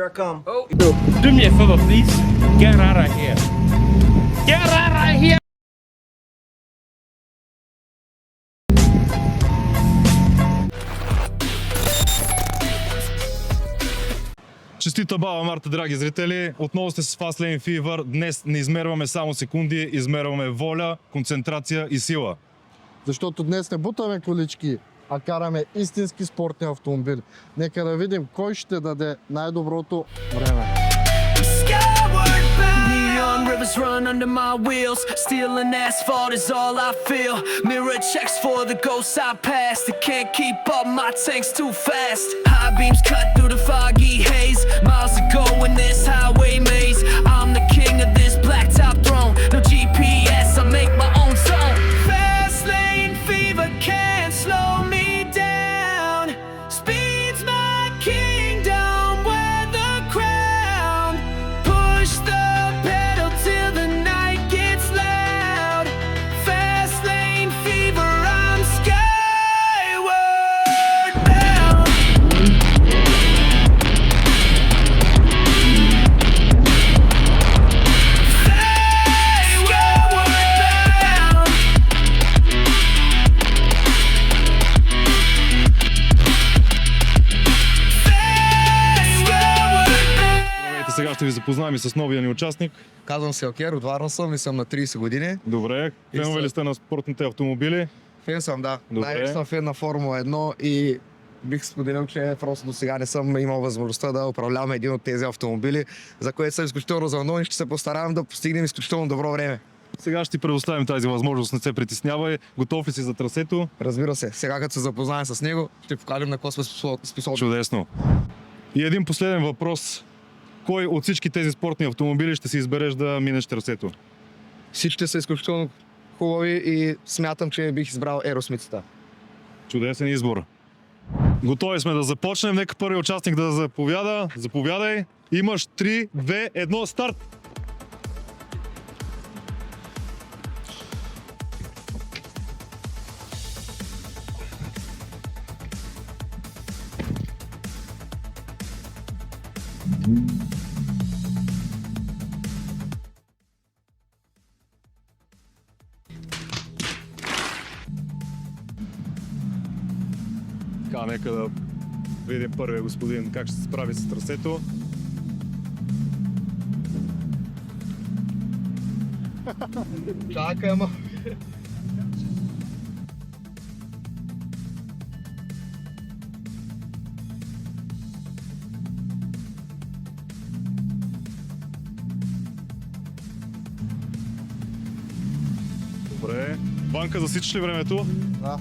Here I come. Oh, do me a favor, please. Get out of here. Get out of here. Честита баба Марта, драги зрители! Отново сте с Fast Lane Fever. Днес не измерваме само секунди, измерваме воля, концентрация и сила. Защото днес не бутаме колички, а караме истински спортни автомобили. Нека да видим кой ще даде най-доброто време. Skyward bound. Neon rivers run under my wheels. Steel and asphalt is all I feel. Mirror checks for the ghosts I passed. I can't keep up, my tank's too fast. High beams cut through the foggy haze. Miles ago in this highway maze. I'm the king of this blacktop throne. No GPS, I make my own zone. Fast lane fever can't slow me down. Speed's my kingdom, wear the crown. Push the pedal till the night gets loud. Fast lane fever, I'm skyward bound. Skyward bound. Здравейте, сега ще ви запознаем и с новия ни участник. Казвам се Окер, от Варна съм и съм на 30 години. Добре, фенове ли сте на спортните автомобили? Фен съм, да. Добре. Най-вече съм фен на Формула 1 и бих споделил, че просто до сега не съм имал възможността да управлявам един от тези автомобили, за което съм изключително развълнуван и ще се постаравам да постигнем изключително добро време. Сега ще ти предоставим тази възможност, не се притеснявай. Готов ли си за трасето? Разбира се, сега като се запознаем с него, ще покажем на какво сме способни. Чудесно. И един последен въпрос. Кой от всички тези спортни автомобили ще си избереш да минеш трасето? Всичките са изключително хубави и смятам, че бих избрал Еросмитата. Чудесен избор. Готови сме да започнем. Нека първи участник да заповяда. Заповядай. Имаш 3, 2, 1, старт! Така, нека да видим първия господин как ще се справи с трасето. Чакай, ама. Добре. Банка, засичаш ли времето? Да.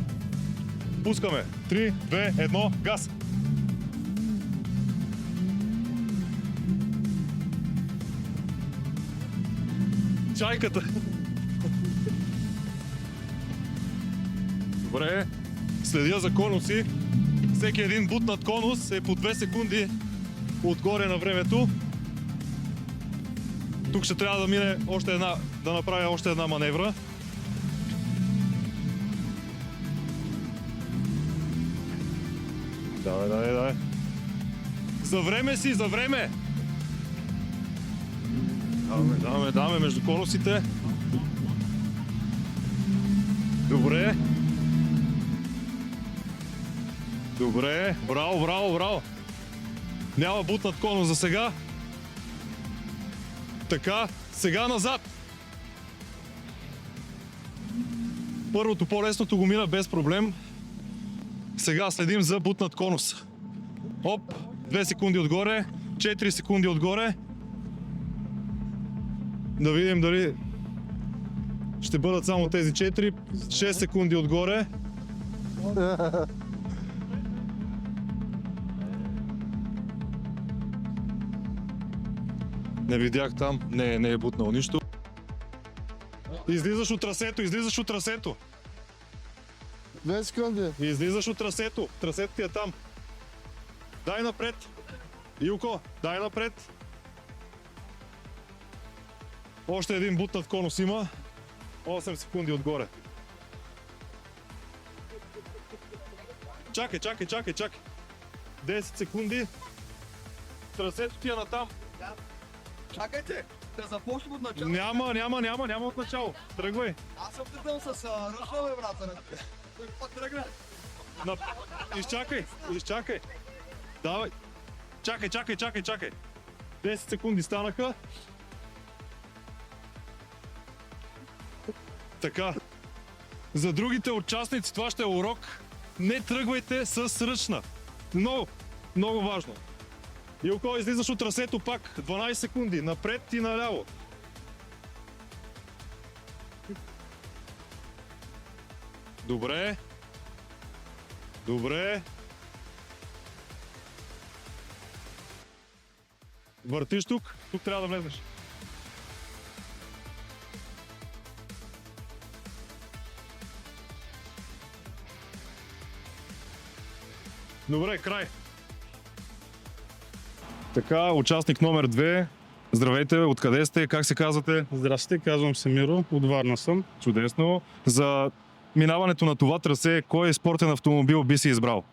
Пускаме. 3, 2, 1, газ! Чайката! Добре. Следя за конуси. Всеки един бутнат конус е по 2 секунди отгоре на времето. Тук ще трябва да мине да направя още една маневра. Давай. За време си, за време! Даваме между конусите. Добре. Браво. Няма бутнат конус за сега. Така, сега назад. Първото по-лесното го мина без проблем. Сега следим за бутнат конус. Оп, 2 секунди отгоре, 4 секунди отгоре. Да видим дали ще бъдат само тези 4, 6 секунди отгоре. Не видях там, не е бутнал нищо. Излизаш от трасето. 2 секунди. Излизаш от трасето. Трасето ти е там. Дай напред. Илко, дай напред. Още един бутнат конус има. 8 секунди отгоре. Чакай. 10 секунди. Трасето ти е натам. Чакайте, да започнем от начало. Няма от начало. Тръгвай. Аз съм тръгнал с ръчна, бе, брата. Той пак тръгна. На... Изчакай. Давай. Чакай. 10 секунди станаха. Така. За другите участници това ще е урок. Не тръгвайте с ръчна. Много важно. Илко, излизаш от трасето пак. 12 секунди. Напред и наляво. Добре. Въртиш тук. Тук трябва да влезеш. Добре, край. Така, участник номер 2. Здравейте, откъде сте? Как се казвате? Здрасти, казвам се Миро, от Варна съм. Чудесно. За минаването на това трасе, кой спортен автомобил би си избрал?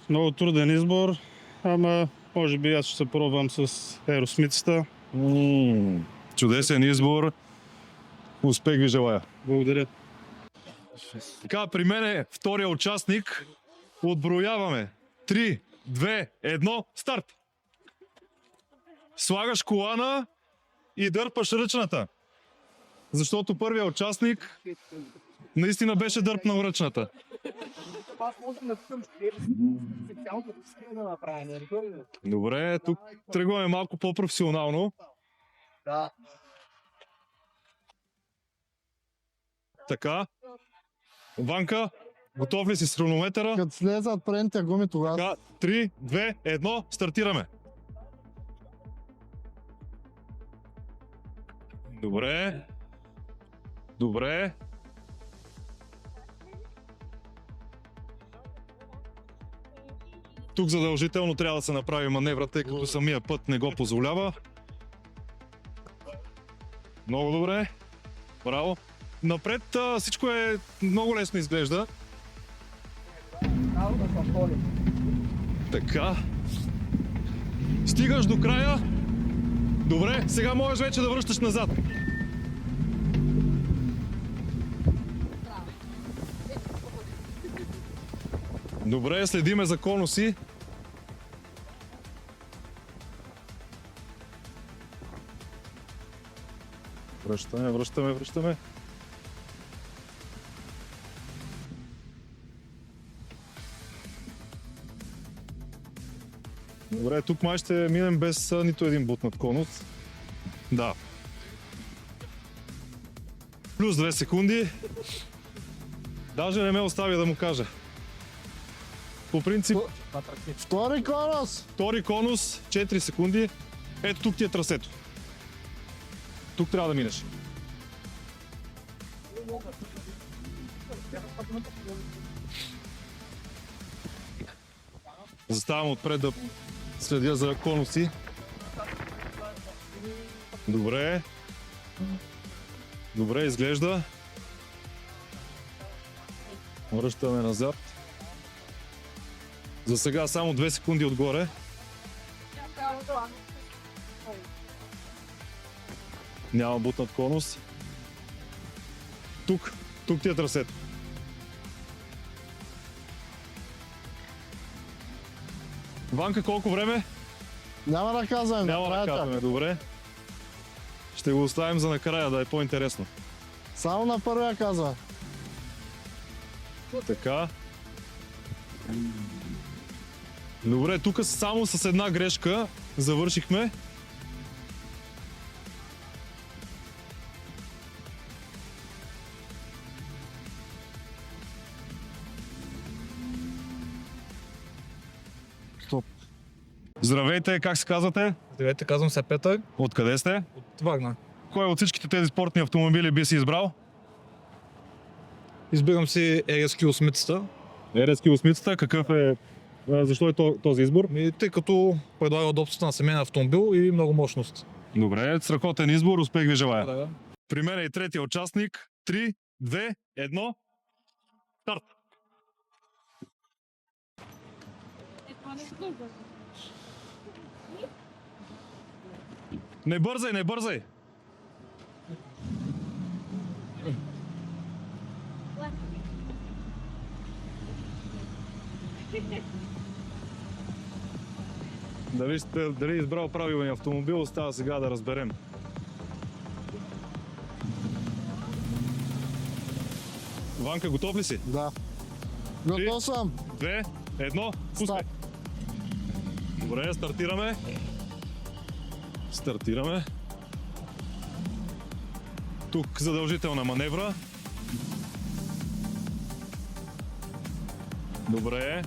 Много труден избор, ама може би аз ще се пробвам с Еросмицата. Чудесен избор. Успех ви желая. Благодаря. Така, при мен е втория участник. Отброяваме. 3, 2, 1, старт! Слагаш колана и дърпаш ръчната. Защото първият участник наистина беше дърпнал ръчната. Добре, тук тръгваме малко по-професионално. Да. Така. Ванка, готов ли си с хронометъра? Като слезат предните гуми тогава. Така, 3, 2, 1, стартираме. Добре. Тук задължително трябва да се направи маневра, тъй като самия път не го позволява. Много добре. Браво. Напред всичко е много лесно изглежда. Така. Стигаш до края. Добре, сега можеш вече да връщаш назад. Добре, следиме за конуси. Връщаме. Добре, тук май ще минем без нито един бутнат конус. Да. Плюс 2 секунди. Даже не ме оставя да му кажа. По принцип, Втори конус! втори конус, 4 секунди. Ето тук ти е трасето. Тук трябва да минеш. Заставам отпред да следя за конуси. Добре. Добре, изглежда. Връщаме назад. За сега само 2 секунди отгоре. Няма бутнат конус. Тук ти е трасето. Ванка, колко време? Няма да казвам. Няма да казваме, добре. Ще го оставим за накрая, да е по-интересно. Само на първия казва. Така. Добре, тук само с една грешка завършихме. Стоп. Здравейте, как се казвате? Здравейте, казвам се Петър Откъде сте? от Варна. Кой от всичките тези спортни автомобили би си избрал? Избирам си RSQ 8-цата, RSQ 8-цата, какъв е... Защо е този избор? тъй като предлага удобството на семейен автомобил и много мощност. Добре, страхотен избор, успех ви желая. Да. При мен е и третия участник. 3, 2, 1, старт! Не бързай, не бързай! Дали избрал правилния автомобил, остава сега да разберем. Ванка, готов ли си? Да. Готов съм. 2, 1, пускай. Старт. Добре, стартираме. Стартираме. Тук задължителна маневра. Добре.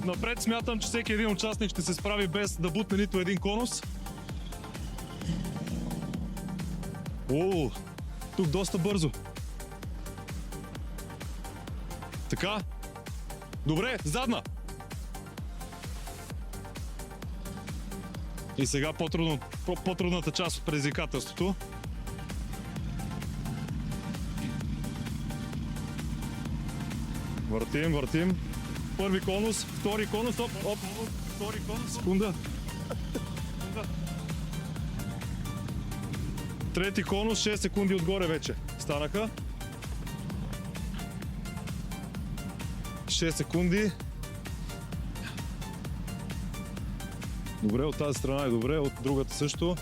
Напред смятам, че всеки един участник ще се справи без да бутне нито един конус. О, тук доста бързо. Така. Добре, задна. И сега по-трудната част от предизвикателството. Въртим, въртим. Първи конус, втори конус, оп, втори конус, секунда. Трети конус, 6 секунди отгоре вече станаха. 6 секунди. Добре, от тази страна е добре, от другата също.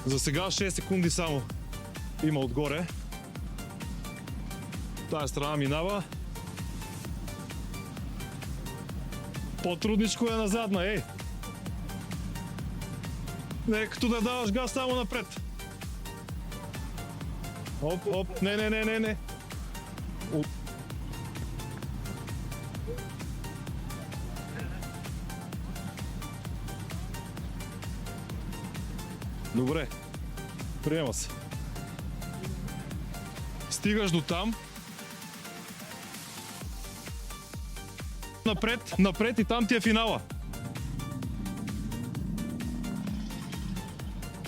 За сега 6 секунди само има отгоре. Тая страна минава. По-трудничко е на задна, ей! Не, като да даваш газ само напред. Оп, оп, не. Добре, приема се. Стигаш до там. Напред и там ти е финала.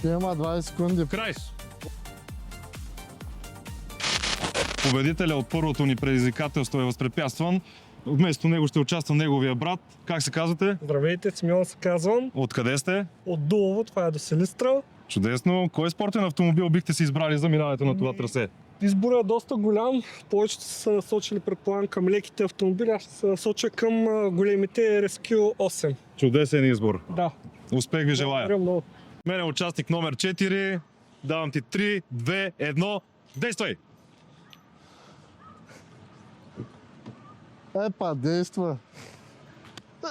Има 20 секунди. Край. Победителя от първото ни предизвикателство е възпрепятстван. Вместо него ще участва неговия брат. Как се казвате? Здравейте, Симеон се казвам. Откъде сте? От Дулово, това е до Силистра. Чудесно. Кой спортен автомобил бихте си избрали за минаването на това трасе? Изборът е доста голям. Повечето са насочили, предполагам, към леките автомобили. Аз ще се насоча към големите RSQ 8. Чудесен избор. Да. Успех ви желая. Благодаря много. Мен е участник номер 4. Давам ти 3, 2, 1. Действай! Епа, действа.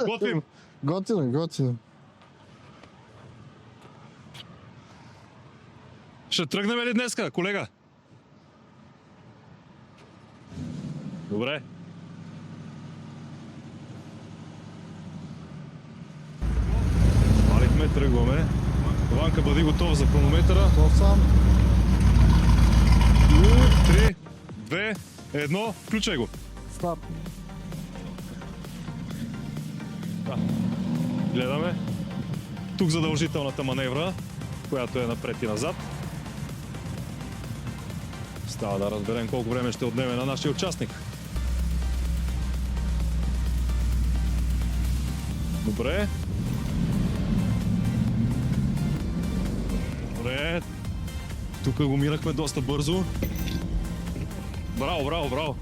Готвим! Готино. Ще тръгнем ли днеска, колега? Добре. Валихме, тръгваме. Ванка, бъди готов за хронометъра. Готов съм. 3, 2, 1, включай го. Старт. Гледаме. Тук задължителната маневра, която е напред и назад. Става да разберем колко време ще отнеме на нашия участник. Добре. Добре. Тук го минахме доста бързо. Браво.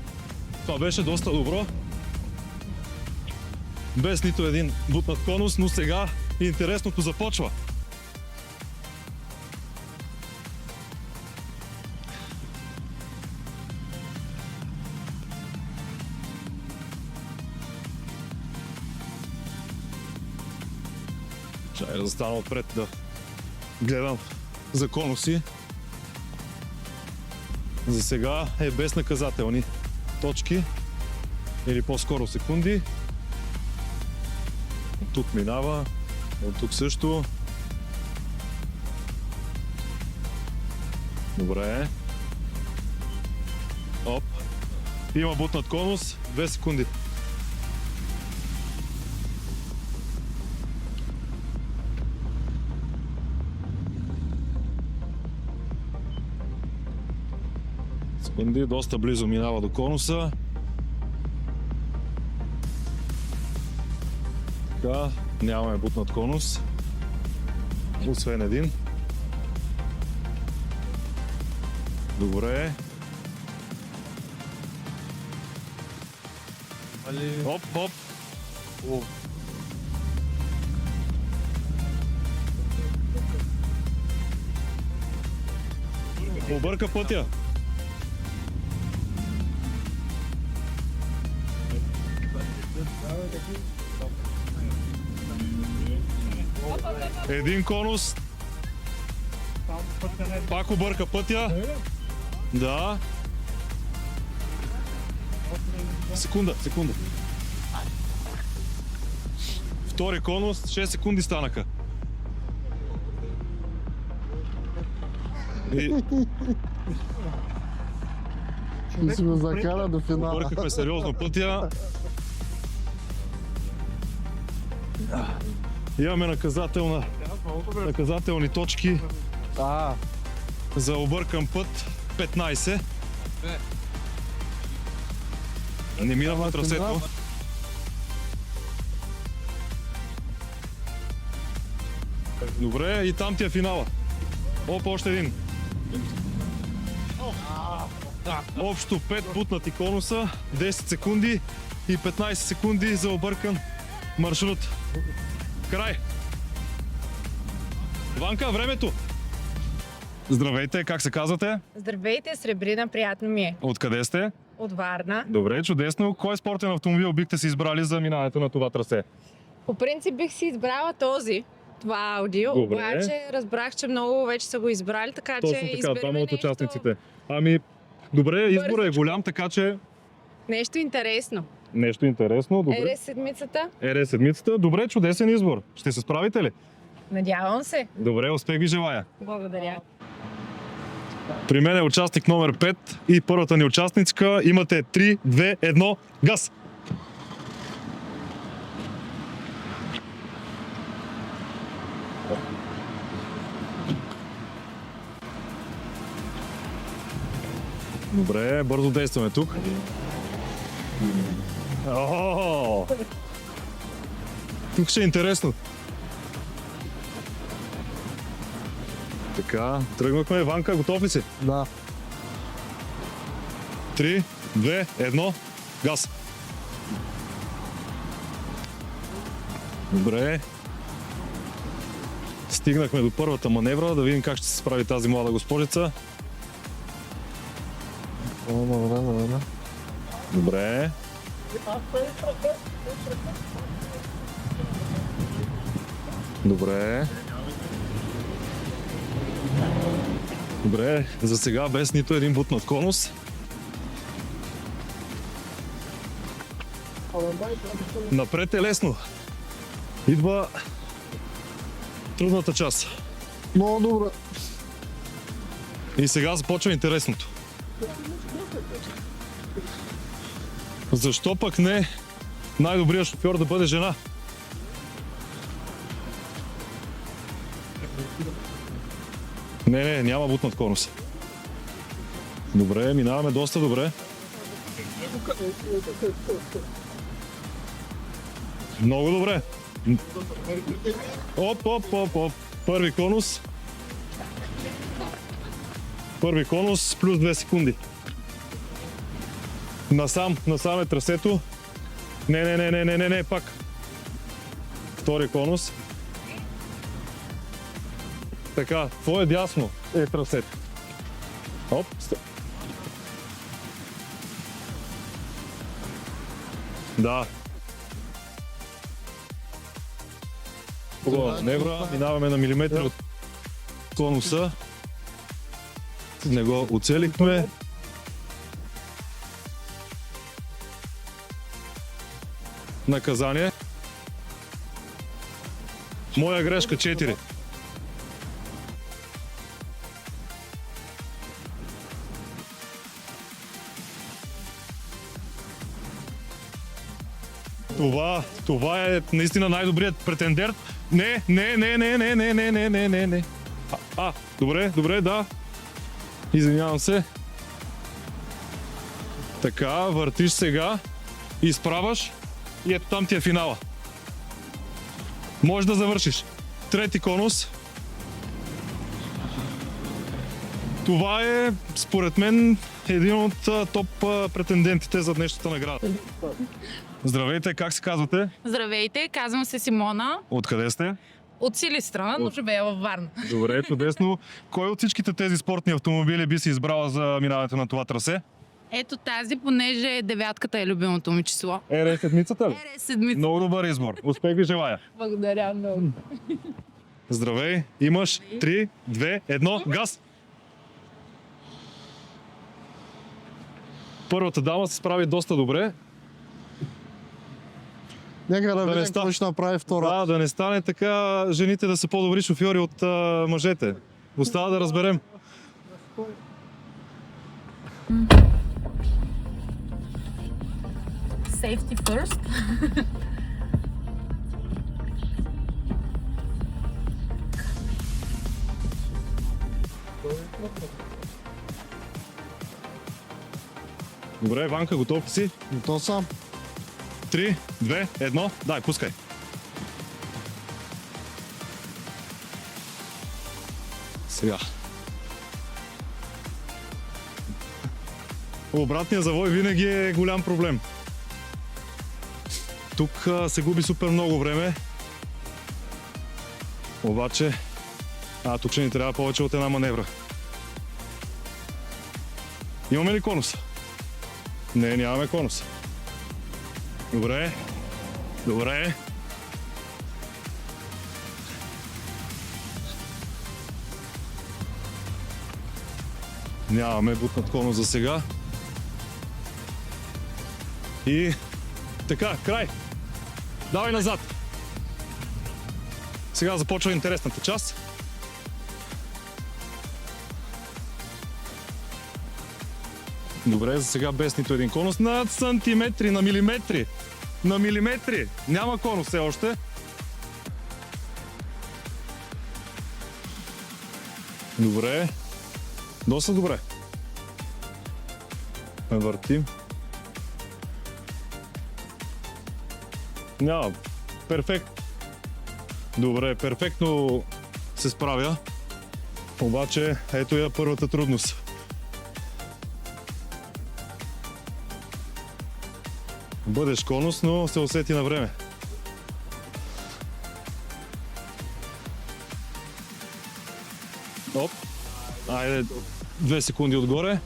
Това беше доста добро. Без нито един бутнат конус, но сега интересното започва. Чай да застана отпред да гледам за конуси. За сега е без наказателни точки или по-скоро секунди. От тук минава, от тук също. Добре. Оп. Има бутнат конус, 2 секунди. Секунди, доста близо минава до конуса. Така, нямаме бутнат конус. Освен един. Добре. Оп, оп. Обърка пътя. Един конус. Пак обърка пътя. Да. Секунда. Втори конус, 6 секунди станаха. И И си го закара до финала. объркахме сериозно пътя. Имаме наказателни точки за объркан път 15. Не минахме трасето. Добре, и там ти е финала. Още един. Общо 5 путнати конуса, 10 секунди и 15 секунди за объркан маршрут. Край! Ванка, времето! Здравейте, как се казвате? Здравейте, Сребрина, приятно ми е. Откъде сте? От Варна. Добре, чудесно. Кой спортен автомобил бихте си избрали за минаването на това трасе? По принцип бих си избрала това аудио, Добре. обаче разбрах, че много вече са го избрали, така Точно че така, изберем двама от нещо, участниците. Ами, добре, изборът е голям, така че нещо интересно. нещо интересно. Добре. Ере седмицата, седмицата. Добре, чудесен избор. Ще се справите ли? надявам се. Добре, успех ви желая. Благодаря. При мен е участник номер 5 и първата ни участничка. Имате 3, 2, 1, газ! Добре, бързо действаме тук. О! Тук ще е интересно. Така, тръгнахме. Ванка, готов ли си? Да. 3, 2, 1, газ. Добре. Стигнахме до първата маневра, да видим как ще се справи тази млада госпожица. Добре. Добре. Добре. Добре, за сега без нито един бутнат конус. Напред е лесно. Идва трудната част. Много добре. И сега започва интересното. Защо пък не най-добрият шофьор да бъде жена? Не, няма бутнат конус. Добре, минаваме доста добре. Много добре. Оп. Първи конус. Първи конус плюс 2 секунди. Насам е трасето. Не, пак. Втори конус. Така, твое дясно е трасето. Оп, да. Хубава маневра, минаваме на милиметри от конуса. Не го оцелихме. Наказание. Моя грешка 4. Това е наистина най-добрият претендент. Не. Добре, да. Извинявам се. Така, въртиш сега, изправаш и ето там ти е финала. Може да завършиш. Трети конус. Това е, според мен, един от топ претендентите за днешната награда. Здравейте, как се казвате? Здравейте, казвам се Симона. Откъде сте? От Силистра, но живея във Варна. Добре, чудесно. Кой от всичките тези спортни автомобили би си избрала за минаването на това трасе? Ето тази, понеже девятката е любимото ми число. седмицата ли? седмица. Много добър избор. Успех ви желая. Благодаря много. Здравей, имаш 3, 2, 1, газ! Първата дама се справи доста добре. Нека да не видим ста- кой ще направи втора. Да не стане така жените да са по-добри шофьори от мъжете. Остава да разберем. Safety first. Добре, Ванка, готов ли си? То съм. 3, 2, 1, дай, пускай. Сега. Обратният завой винаги е голям проблем. Тук се губи супер много време. Обаче, тук ще ни трябва повече от една маневра. Имаме ли конус? Не, нямаме конус. Добре. Добре. Нямаме бутнат конус за сега. И така, край. Давай назад. Сега започва интересната част. Добре, за сега без нито един конус. На сантиметри, на милиметри. На милиметри. Няма конус все още. Добре. Доста добре. Въртим. Няма. Перфект. Добре, перфектно се справя. Обаче, ето я първата трудност. Бъдеш конус, но се усети на време. Оп. Айде, 2 секунди отгоре.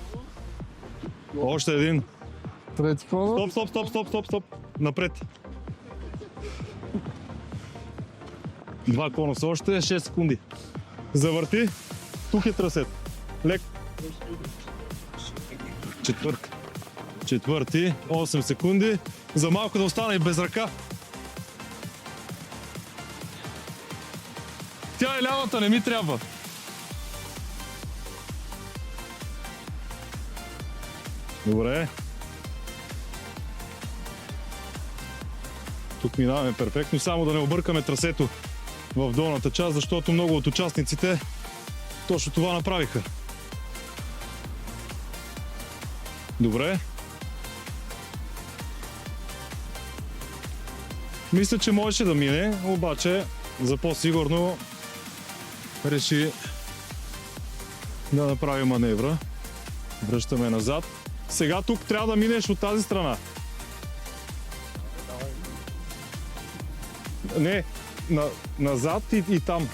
Още един. Трети конус. Стоп. Напред. 2 конуса още, 6 секунди. Завърти. Тук е трасет. Лек. Четвърти. 8 секунди. За малко да остана и без ръка. Тя е лявата, не ми трябва. Добре. Тук минаваме перфектно, само да не объркаме трасето в долната част, защото много от участниците точно това направиха. Добре. Мисля, че можеше да мине, обаче за по-сигурно реши да направи маневра. Връщаме назад. Сега тук трябва да минеш от тази страна. Не, назад и там.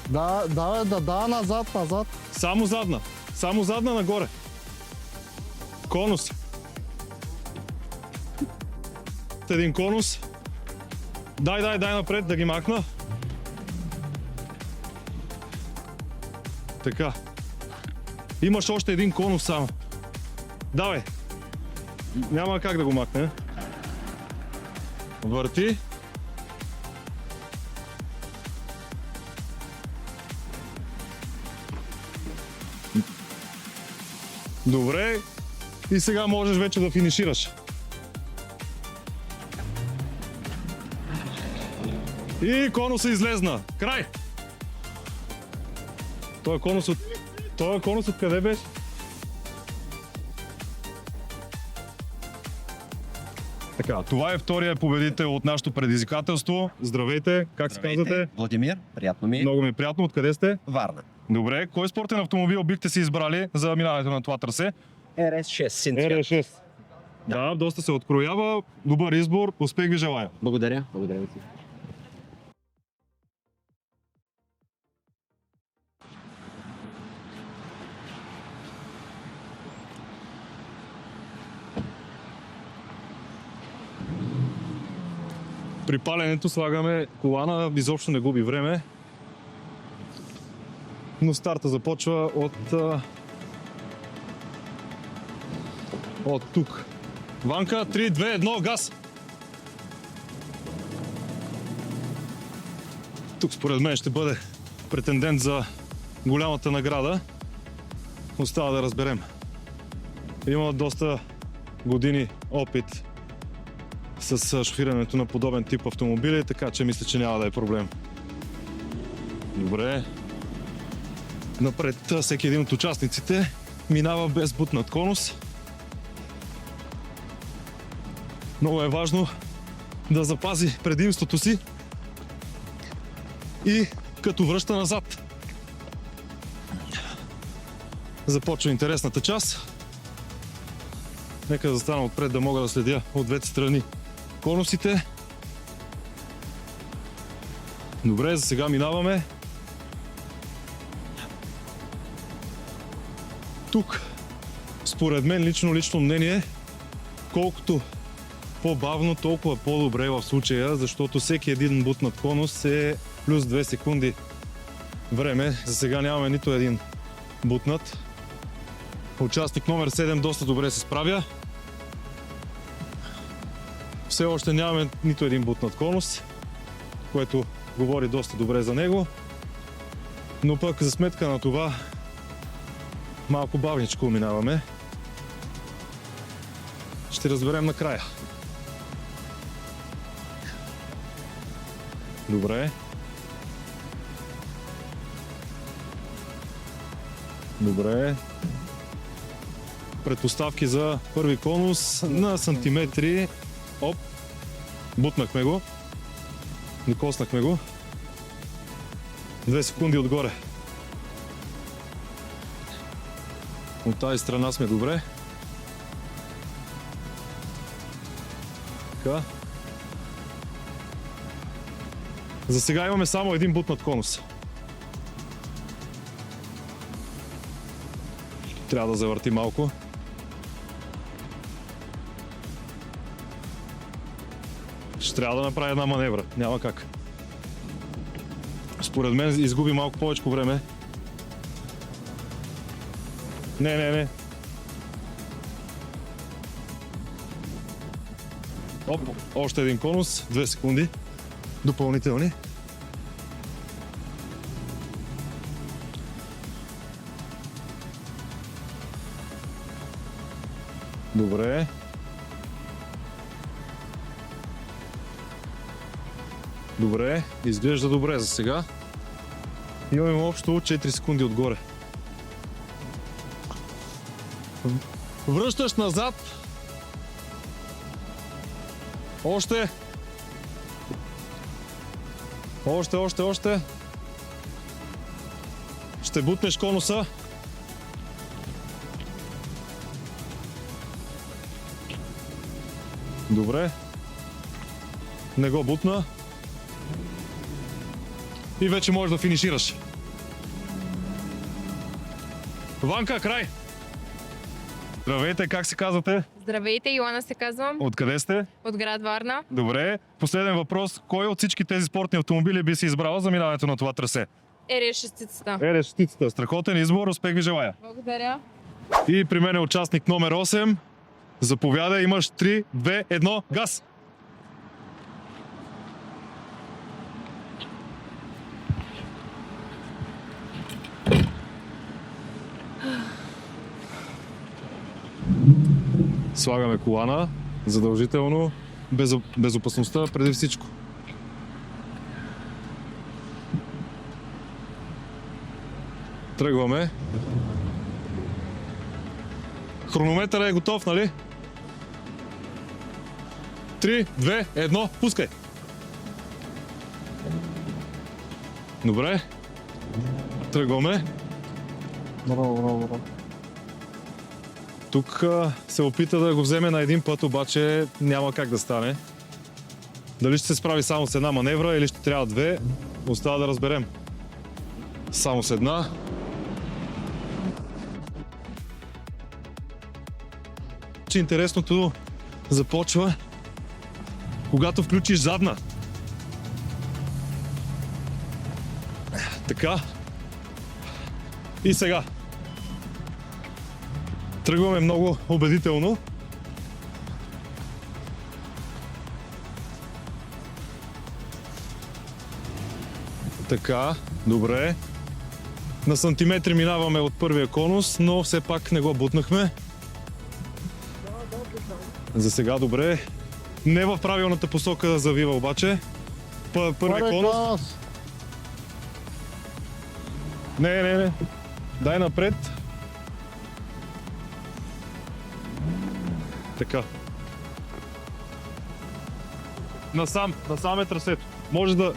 Да, назад. Само задна нагоре. Конус. Един конус. Дай напред да ги махна. Така. Имаш още един конус само. Давай. Няма как да го махне. Върти. Добре. И сега можеш вече да финишираш. И конуса излезна. Край! Той конус от къде беше? Така, това е втория победител от нашото предизвикателство. Здравейте, как се казвате? Владимир, приятно ми е. Много ми е приятно. Откъде сте? Варна. Добре, кой спортен автомобил бихте си избрали за минаването на това трасе? RS6, син цвят. RS6. Да, доста се откроява. Добър избор. Успех ви желая. Благодаря. Благодаря ви. При паленето слагаме колана, изобщо не губи време. Но старта започва от тук. Ванка, 3, 2, 1, газ! Тук според мен ще бъде претендент за голямата награда. Остава да разберем. Има доста години опит с шофирането на подобен тип автомобили, така че мисля, че няма да е проблем. Добре. Напред всеки един от участниците минава без бутнат конус. Много е важно да запази предимството си и като връща назад. Започва интересната част. Нека да застана отпред да мога да следя от двете страни конусите. Добре, за сега минаваме. Тук, според мен, лично мнение, колкото по-бавно, толкова по-добре в случая, защото всеки един бутнат конус е плюс 2 секунди време. За сега нямаме нито един бутнат. Участник номер 7 доста добре се справя. Все още нямаме нито един бутнат конус, което говори доста добре за него. Но пък за сметка на това малко бавничко минаваме. Ще разберем накрая. Добре. Добре. Предпоставки за първи конус на сантиметри. Оп. Бутнахме го. Докоснахме го. 2 секунди отгоре. От тази страна сме добре. Така. За сега имаме само един бутнат конус. Трябва да завърти малко. Ще трябва да направя една маневра. Няма как. Според мен изгуби малко повече време. Не. Оп, още един конус. 2 секунди. Допълнителни. Добре. Добре, изглежда добре за сега. Имаме общо 4 секунди отгоре. Връщаш назад. Още. Още. Ще бутнеш конуса. Добре. Не го бутна. И вече можеш да финишираш. Ванка, край! Здравейте, как се казвате? Здравейте, Йоана се казвам. Откъде сте? От град Варна. Добре. Последен въпрос. Кой от всички тези спортни автомобили би си избрала за минаването на това трасе? RS6-цата. RS6-цата. Страхотен избор. Успех ви желая. Благодаря. И при мен е участник номер 8. Заповядай, имаш 3, 2, 1, газ! Слагаме колана, задължително, безопасността преди всичко. Тръгваме. Хронометърът е готов, нали? 3, 2, 1, пускай! Добре. Тръгваме. Браво. Тук се опита да го вземе на един път, обаче няма как да стане. Дали ще се справи само с една маневра или ще трябва две, остава да разберем. Само с една. Че интересното започва, когато включиш задна. Така. И сега. Тръгваме много убедително. Така, добре. На сантиметри минаваме от първия конус, но все пак не го бутнахме. За сега добре. Не в правилната посока да завива обаче. Първи конус. Не. Дай напред. Така. Насам е трасето. Може да...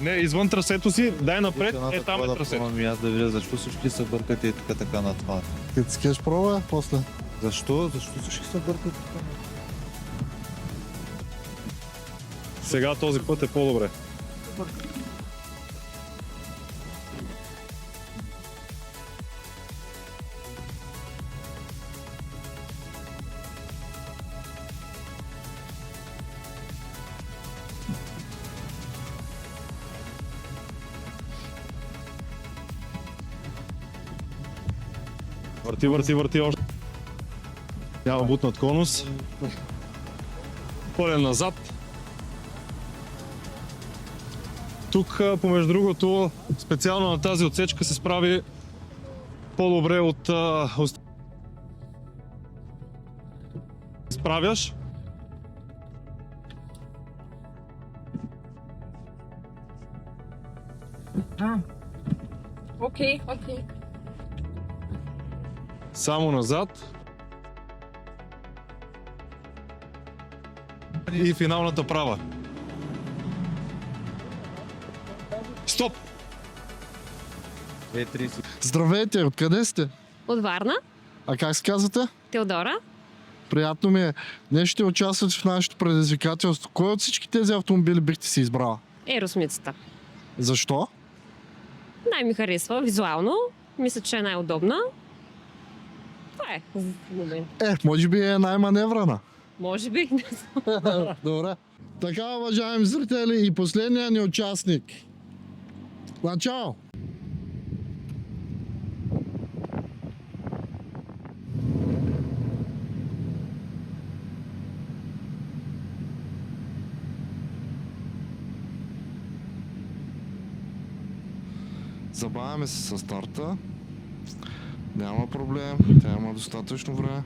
Не, извън трасето си, дай напред, там е трасето. Аз да видя защо всички се бъркат и така на това. Ти скеш пробва после. Защо? Защо всички се бъркат? Сега този път е по-добре. Върти още. Няма бутнат конус. Пълен назад. Тук, помежду другото, специално на тази отсечка се справи по-добре от... Справяш. Окей. Само назад. И финалната права. Стоп! Здравейте, откъде сте? От Варна? А как се казвате? Теодора? Приятно ми е. Днес ще участвате в нашето предизвикателство. Кой от всички тези автомобили бихте си избрала? Еросмицата. Защо? Най ми харесва визуално. Мисля, че е най-удобна. Това е в момента. Може би е най-маневрана. Може би. Добре. Така, уважаеми зрители, и последния ни участник. Начало! Забавяме се със старта. Няма проблем, тя има достатъчно време.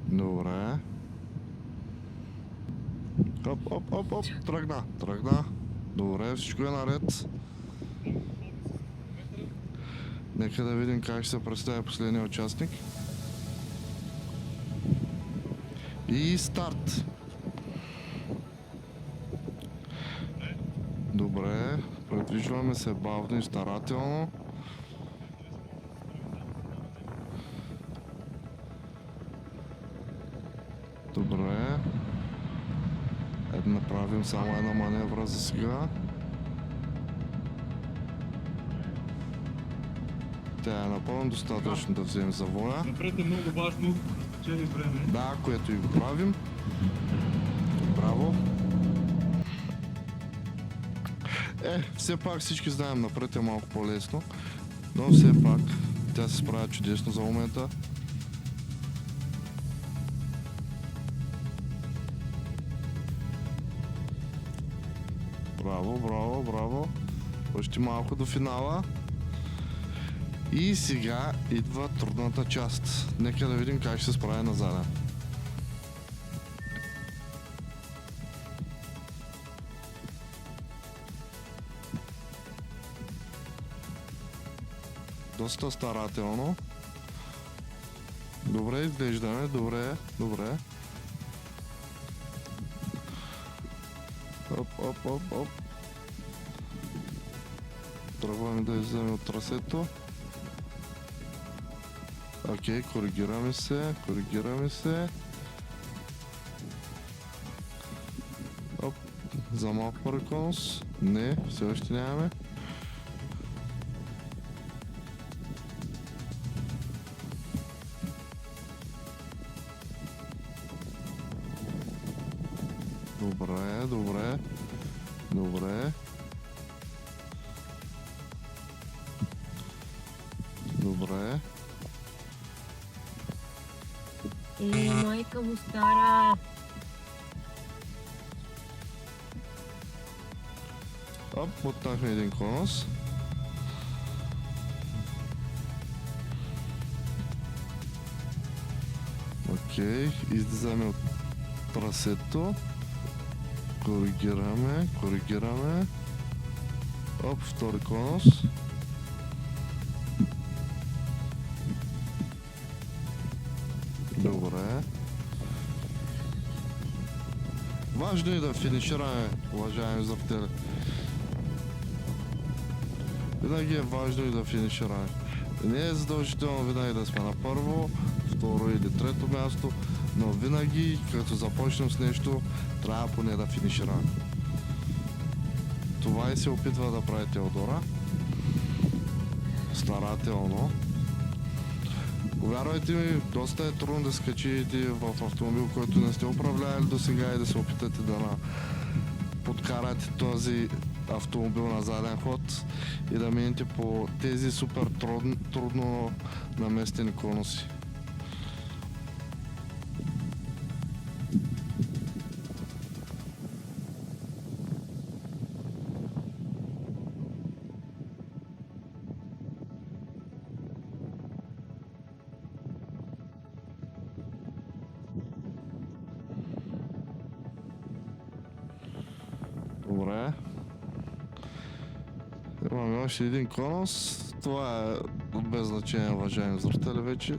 Добре. Оп, тръгна. Добре, всичко е наред. Нека да видим как ще се представя последния участник. И старт. Добре, предвижваме се бавно и старателно. Добре. Направим само една маневра за сега. Тя е напълно достатъчно да вземем завоя. Напред е много важно, че е време. Да, което и го правим. Браво. Все пак всички знаем, напред е малко по-лесно, но все пак тя се справя чудесно за момента. Браво. Още малко до финала. И сега идва трудната част. Нека да видим как ще се справя на заден. доста старателно. Добре изглеждаме, добре, добре. Оп, оп, оп, оп. Тръгваме да излезем от трасето. Окей, коригираме се, коригираме се. Оп, за малко париконус. Не, все още нямаме. Добре, добре. Добре. Добре. Майка му стара. Оп, мотнахме един конус. Окей, излизаме от трасето. Коригираме, коригираме. Оп, втори конус. Добре. Важно е да финишираме, уважаеми зрители. Винаги е важно и да финишираме. Не е задължително винаги да сме на първо, второ или трето място, но винаги, като започнем с нещо, трябва поне да финишираме. Това и се опитва да прави Теодора. Старателно. Повярвайте ми, доста е трудно да скачите в автомобил, който не сте управлявали до сега и да се опитате да подкарате този автомобил на заден ход и да минете по тези супер трудно наместени конуси. Добре. Имаме още един конус. Това е без значение, уважаеми зрители, вече.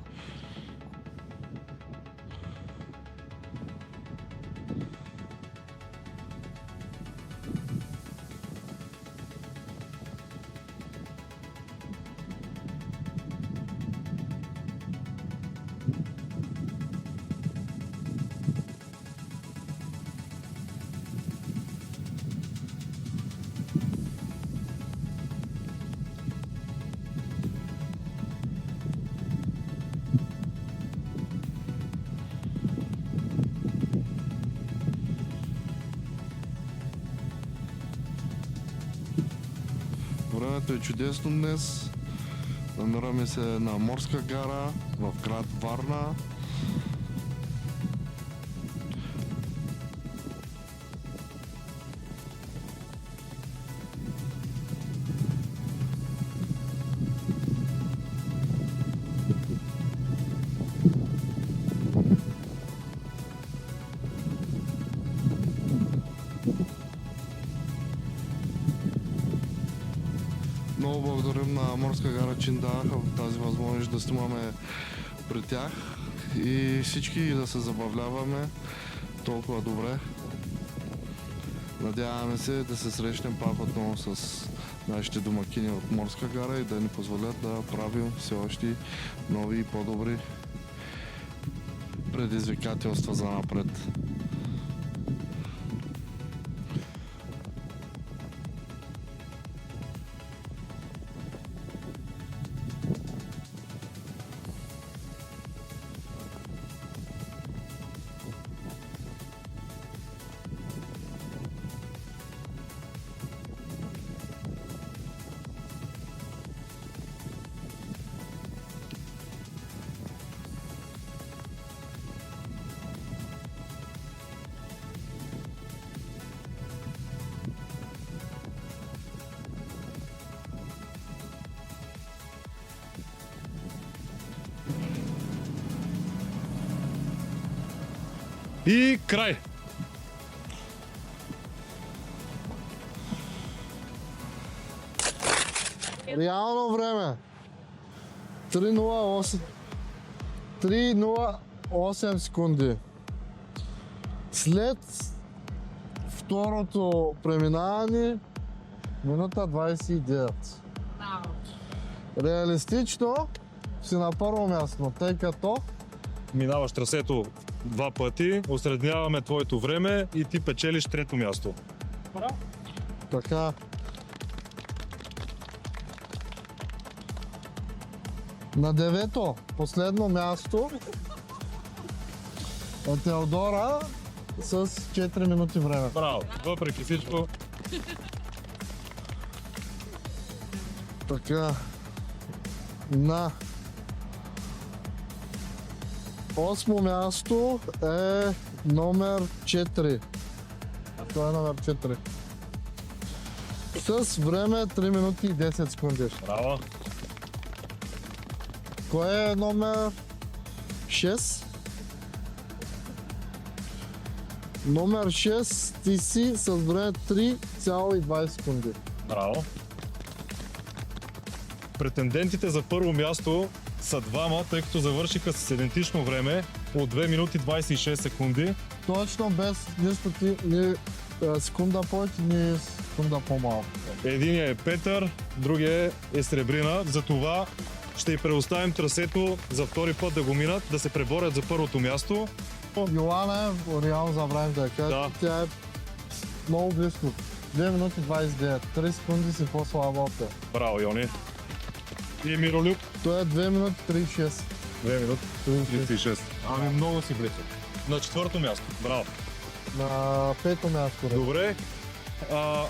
Времето е чудесно днес. Намираме се на морска гара в град Варна. Много благодарим на морска гара, че ни даваха тази възможност да снимаме при тях и всички да се забавляваме толкова добре. Надяваме се да се срещнем пак отново с нашите домакини от морска гара и да ни позволят да правим все още нови и по-добри предизвикателства за напред. И край! Реално време. 3:08 секунди. След второто преминаване, минута 29. Реалистично си на първо място, тъй като Минаваш трасето 2 пъти, осредняваме твоето време и ти печелиш 3-то място. така. На 9-то, последно място е Теодора с 4 минути време. Браво! Въпреки всичко, Така. На 8-мо място е номер 4. Това е номер 4. С време 3 минути и 10 секунди. браво! Кой е номер 6? Номер 6 ти си с време 3,20 секунди. Браво! Претендентите за първо място са двама, тъй като завършиха с идентично време от 2 минути 26 секунди. Точно без нищо ни секунда повече, ни секунда по-малко. Единият е Петър, другият е Сребрина. Затова ще й предоставим трасето за втори път да го минат, да се преборят за първото място. Йоана, реално забравих да я кажа, Да. тя е много близко. 2 минути 29, 3 секунди си по-слаба от теб. Браво, Йони! И Миролюб, Той е 2 минути 36. 2 минути 36. Ами много си близо. На четвърто място. Браво. На 5-то място. Добре.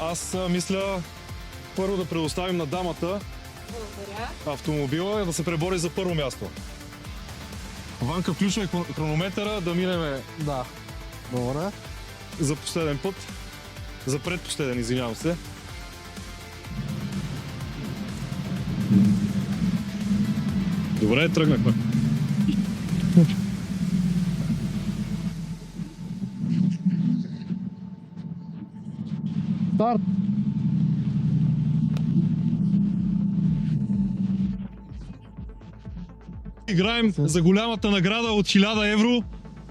Аз мисля първо да предоставим на дамата автомобила и да се пребори за първо място. Ванка, включвай хронометъра да минеме Да. Добре. за последен път. За предпоследен, извинявам се. Добре, тръгнахме. Старт! Играем за голямата награда от 1000 евро,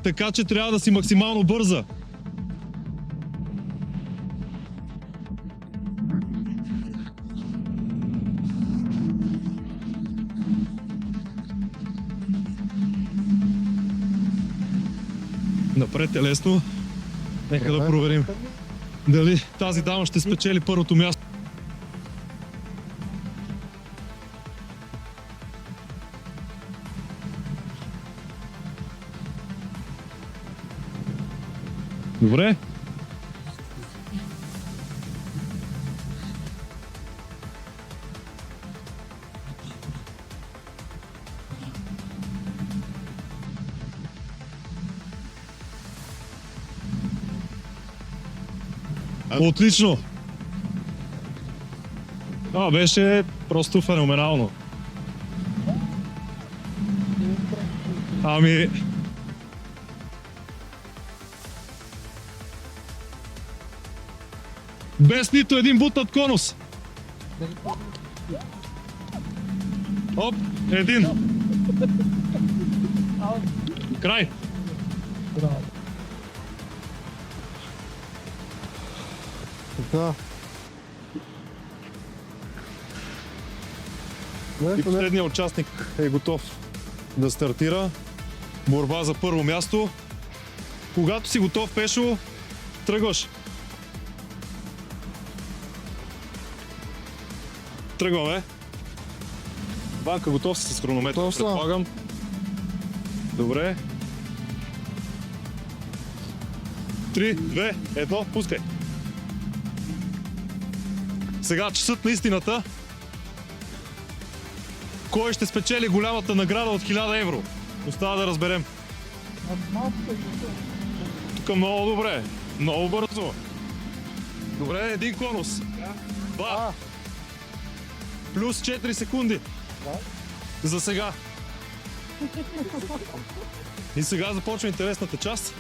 така че трябва да си максимално бърза. Напред е лесно. Нека да проверим дали тази дама ще спечели първото място. Добре. Отлично! Беше просто феноменално. Ами... Без нито един бутнат конус. Оп, един. Край. Така. И последният участник е готов да стартира. Борба за първо място. Когато си готов, Пешо, тръгваш. Тръгваме. Банка, готов си с хронометър, Готов съм. предполагам. Добре. 3, 2, 1, пускай. Сега часът на истината. Кой ще спечели голямата награда от 1000 евро? Остава да разберем. Тук много добре. Много бързо. Добре, един конус. 2. Плюс 4 секунди. За сега. И сега започва интересната част.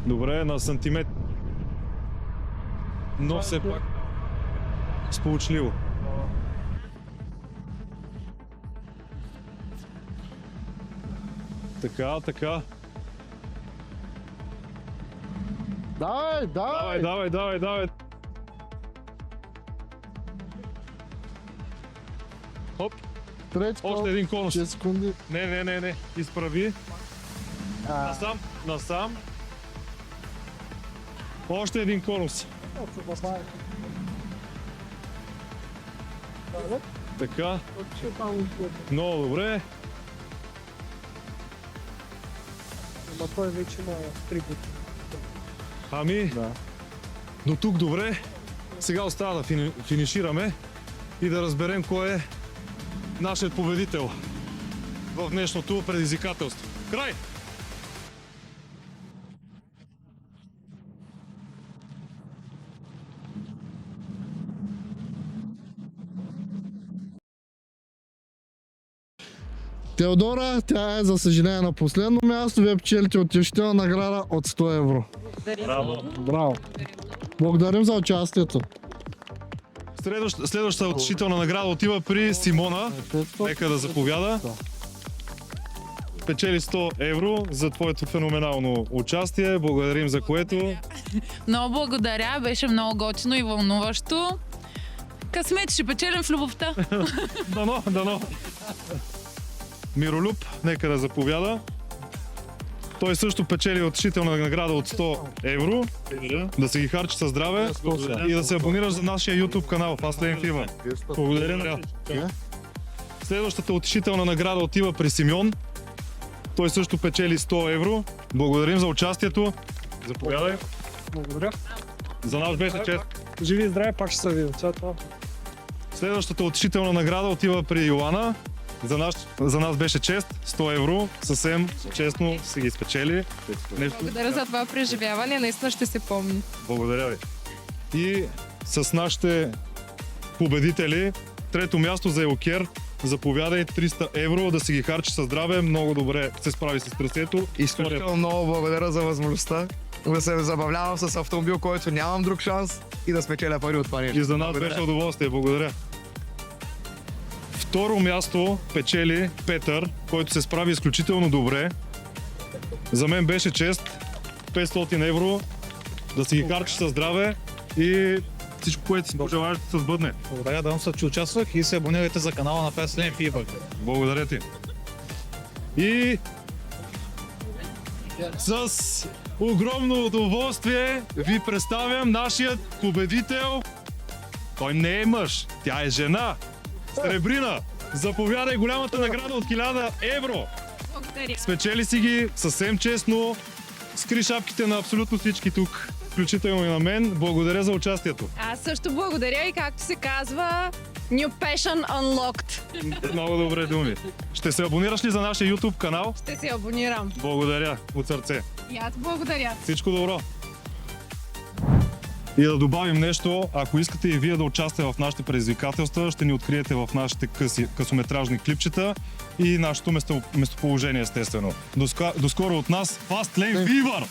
Добре, на сантиметр. Но все пак сполучливо. Така, така. Давай, давай! Давай. Хоп, Трети още един конус. 6 секунди. Не. Изправи. Насам. Още един конус. Така. Много добре. Ама той вече има 3 години. Ами, до тук добре. Сега остава да финишираме и да разберем кой е нашият победител в днешното предизвикателство. Край! Теодора, тя е за съжаление на последно място. Вие печелите утешителна награда от 100 евро. Браво! Благодарим за участието. Следващата утешителна награда отива при Симона. Нека да заповяда. Печели 100 евро за твоето феноменално участие. Благодарим за което. Много благодаря, беше много готино и вълнуващо. Късмет, ще печелим в любовта. Дано. Миролюб, нека да заповяда. Той също печели утешителна награда от 100 евро. Да се ги харчи със здраве и да се абонираш за нашия YouTube канал Fast Lane Fever. Благодаря. Следващата утешителна награда отива при Симеон. Той също печели 100 евро. Благодарим за участието. Заповядай. Благодаря. За нас беше чест. Живи и здраве, пак ще се видим. Следващата утешителна награда отива при Йоана. За нас беше чест. 100 евро. Съвсем честно си ги спечели. Благодаря за това преживяване, наистина ще се помни. Благодаря ви. И с нашите победители, трето място за Елкер. Заповядай 300 евро да си ги харчи със здраве. Много добре се справи с трасето. Изключително много благодаря за възможността да се забавлявам с автомобил, който нямам друг шанс и да спечеля пари от това нещо. И за нас беше удоволствие. Благодаря. Второ място печели Петър, който се справи изключително добре. За мен беше чест. 500 евро да си ги харчи със здраве и всичко, което си пожелаеш да се сбъдне. Благодаря, да се, че участвах и се абонирайте за канала на Fast Lane Fever. Благодаря ти. И с огромно удоволствие ви представям нашият победител. Той не е мъж, тя е жена. Сребрина, заповядай голямата награда от 1000 евро. Благодаря. Спечели си ги съвсем честно. Скри шапките на абсолютно всички тук, включително и на мен. Благодаря за участието. Аз също благодаря и както се казва, New Passion Unlocked. Много добре думи. Ще се абонираш ли за нашия YouTube канал? Ще се абонирам. Благодаря от сърце. И аз благодаря. Всичко добро! И да добавим нещо, ако искате и вие да участвате в нашите предизвикателства, ще ни откриете в нашите късометражни клипчета и нашето местоположение, естествено. До скоро от нас, Fast Lane Fever!